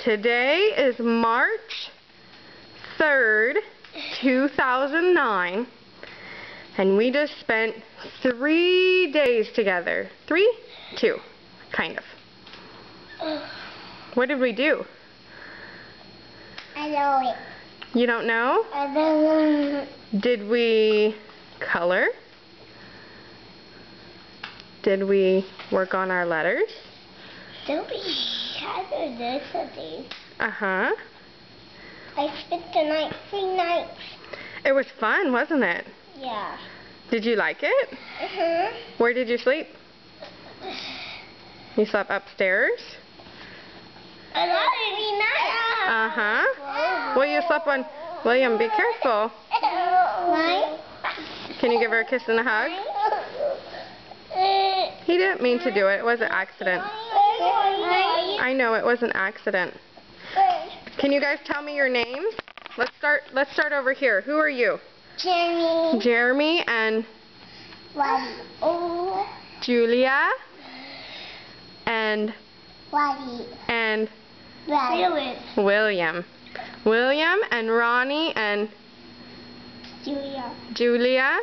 Today is March 3rd, 2009, and we just spent 3 days together. 3? 2, kind of. What did we do? I know it. You don't know? I don't know. Did we color? Did we work on our letters? Don't be shy to do something. Uh-huh. I spent the night 3 nights. It was fun, wasn't it? Yeah. Did you like it? Uh-huh. Where did you sleep? You slept upstairs? I love every night. Uh-huh. Well, you slept on... William, be careful. Why? Can you give her a kiss and a hug? He didn't mean to do it. It was an accident. I know, it was an accident. Can you guys tell me your names? Let's start over here. Who are you? Jeremy. Jeremy and Waddy. Oh. Julia and Waddy. William. William and Ronnie and Julia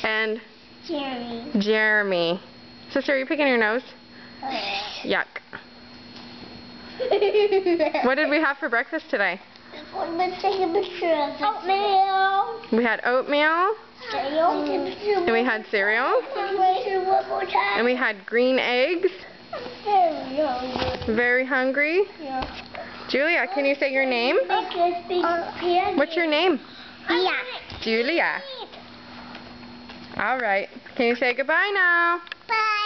and Jeremy. Sister, are you picking your nose? Yuck. What did we have for breakfast today? Let's take a picture of oatmeal. We had oatmeal. And we had cereal. And we had green eggs. Very hungry. Julia, can you say your name? What's your name? Julia. All right. Can you say goodbye now? Bye.